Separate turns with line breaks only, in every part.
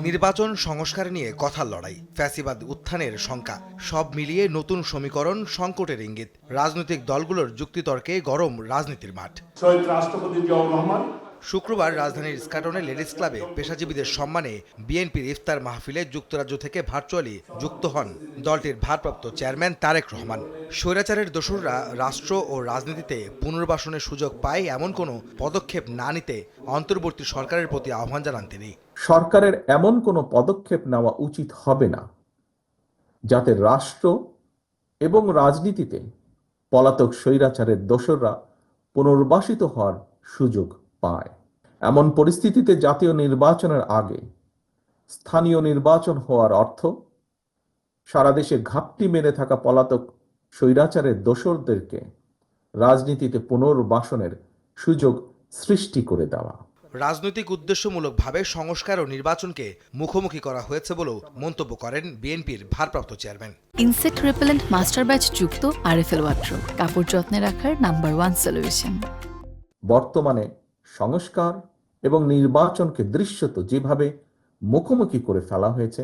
নির্বাচন সংস্কার নিয়ে কথার লড়াই, ফ্যাসিবাদ উত্থানের শঙ্কা, সব মিলিয়ে নতুন সমীকরণ, সংকটের ইঙ্গিত। রাজনৈতিক দলগুলোর যুক্তিতর্কে গরম রাজনীতির মাঠ।
শহীদ রাষ্ট্রপতি জিয়াউর রহমান
শুক্রবার রাজধানীর ইস্কাটনে লেডিস ক্লাবে পেশাজীবীদের সম্মানে বিএনপির ইফতার মাহফিলে যুক্তরাজ্য থেকে ভার্চুয়ালি যুক্ত হন দলটির ভারপ্রাপ্ত চেয়ারম্যান তারেক রহমান। স্বৈরাচারের দোসররা রাষ্ট্র ও রাজনীতিতে পুনর্বাসনের সুযোগ পায় এমন কোনো পদক্ষেপ না নিতে অন্তর্বর্তী সরকারের প্রতি আহ্বান জানান তিনি।
সরকারের এমন কোনো পদক্ষেপ নেওয়া উচিত হবে না যাতে রাষ্ট্র এবং রাজনীতিতে পলাতক স্বৈরাচারের দোসররা পুনর্বাসিত হওয়ার সুযোগ পায়। এমন পরিস্থিতিতে জাতীয় নির্বাচনের আগে স্থানীয় নির্বাচন হওয়ার অর্থ সারা দেশে ঘাপটি মেরে থাকা পলাতক স্বৈরাচারের দোসরদেরকে রাজনীতিতে পুনর্বাসনের সুযোগ সৃষ্টি করে দেওয়া।
রাজনৈতিক উদ্দেশ্যমূলকভাবে সংস্কার ও নির্বাচনকে মুখোমুখি করা হয়েছে বলেও মন্তব্য করেন বিএনপির ভারপ্রাপ্ত chairman.
Insect repellent master batch যুক্ত আরএফএল ওয়াট্রোব, কাপড় যত্নে রাখার নাম্বার 1 সলিউশন।
বর্তমানে সংস্কার এবং নির্বাচনকে দৃশ্যত যেভাবে মুখোমুখি করে ফেলা হয়েছে,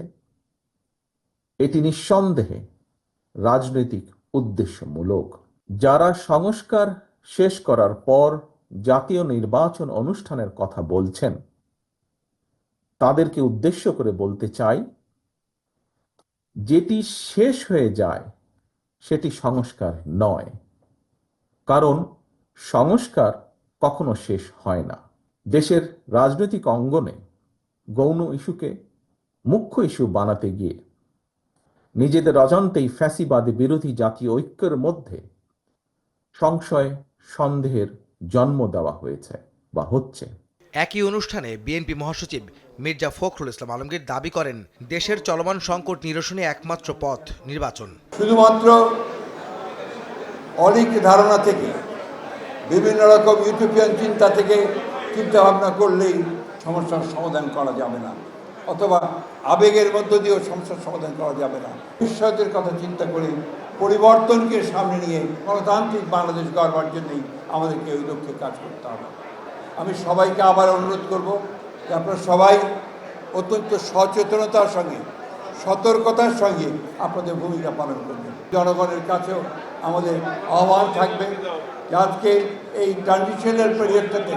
এটি নিঃসন্দেহে রাজনৈতিক উদ্দেশ্যমূলক। যারা সংস্কার শেষ করার পর জাতীয় নির্বাচন অনুষ্ঠানের কথা বলছেন, তাদেরকে উদ্দেশ্য করে বলতে চাই, যেটি শেষ হয়ে যায় সেটি সংস্কার নয়, কারণ সংস্কার কখনো শেষ হয় না। দেশের রাজনৈতিক অঙ্গনে গৌণ ইস্যুকে মুখ্য ইস্যু বানাতে গিয়ে নিজেদের অজান্তেই ফ্যাসিবাদী বিরোধী জাতীয় ঐক্যের মধ্যে সংশয় সন্দেহের জন্ম দেওয়া হয়েছে বা হচ্ছে।
একই অনুষ্ঠানে বিএনপি মহাসচিব মির্জা ফখরুল ইসলাম আলমগীর দাবি করেন, দেশের চলমান সংকট নিরসনে একমাত্র পথ নির্বাচন।
শুধুমাত্র অলিক ধারণা থেকে, বিভিন্ন রকম ইউটোপিয়ান চিন্তা থেকে চিন্তা ভাবনা করলেই সমস্যার সমাধান করা যাবে না, অথবা আবেগের মধ্য দিয়েও সমস্যার সমাধান করা যাবে না। ভবিষ্যতের কথা চিন্তা করে পরিবর্তনকে সামনে নিয়ে গণতান্ত্রিক বাংলাদেশ গড়বার জন্যই আমাদেরকে ওই লক্ষ্যে কাজ করতে হবে। আমি সবাইকে আবার অনুরোধ করব যে আপনারা সবাই অত্যন্ত সচেতনতার সঙ্গে, সতর্কতার সঙ্গে আপনাদের ভূমিকা পালন করবেন। জনগণের কাছেও আমাদের আহ্বান থাকবে যে আজকে এই ট্রানজিশনাল পিরিয়ডটাতে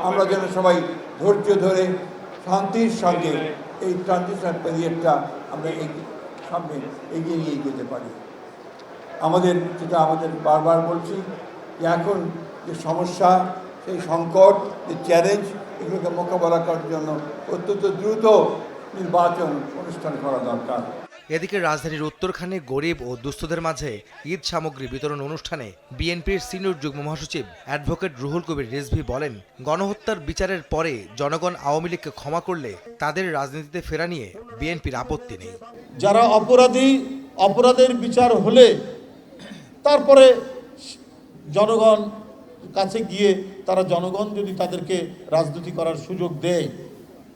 আমরা যেন সবাই ধৈর্য ধরে শান্তির সঙ্গে এই ট্রানজিশনাল পিরিয়ডটা আমরা সামনে এগিয়ে নিয়ে যেতে পারি। আমাদের বারবার বলছি যে এখন যে সমস্যা, সেই সংকট, যে চ্যালেঞ্জ, এগুলোকে মোকাবেলা করার জন্য অত্যন্ত দ্রুত নির্বাচন অনুষ্ঠান করা দরকার।
এদিকে রাজধানীর উত্তরখানে গরিব ও দুস্থদের মাঝে ঈদ সামগ্রী বিতরণ অনুষ্ঠানে বিএনপির সিনিয়র যুগ্ম মহাসচিব অ্যাডভোকেট রুহুল কবির রিজভী বলেন, গণহত্যার বিচারের পরে জনগণ আওয়ামী লীগকে ক্ষমা করলে তাদের রাজনীতিতে ফেরা নিয়ে বিএনপির আপত্তি নেই।
যারা অপরাধী, অপরাধের বিচার হলে তারপরে জনগণ কাছে গিয়ে তারা জনগণ যদি তাদেরকে রাজনীতি করার সুযোগ দেয়,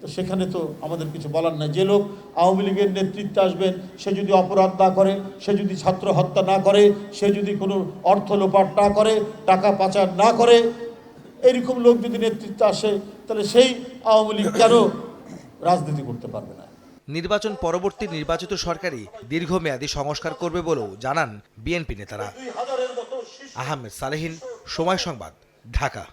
তো সেখানে তো আমাদের কিছু বলার নাই। যে লোক আওয়ামী লীগের নেতৃত্বে আসবেন, সে যদি অপরাধ না করে, সে যদি ছাত্র হত্যা না করে, সে যদি কোনো অর্থ লোপাট না করে, টাকা পাচার না করে, এইরকম লোক যদি নেতৃত্বে আসে, তাহলে সেই আওয়ামী লীগ কেন রাজনীতি করতে পারবে না?
নির্বাচন পরবর্তী নির্বাচিত সরকারই দীর্ঘমেয়াদী সংস্কার করবে বলেও জানান বিএনপি নেতারা। আহমেদ সালেহীন, সময় সংবাদ, ঢাকা।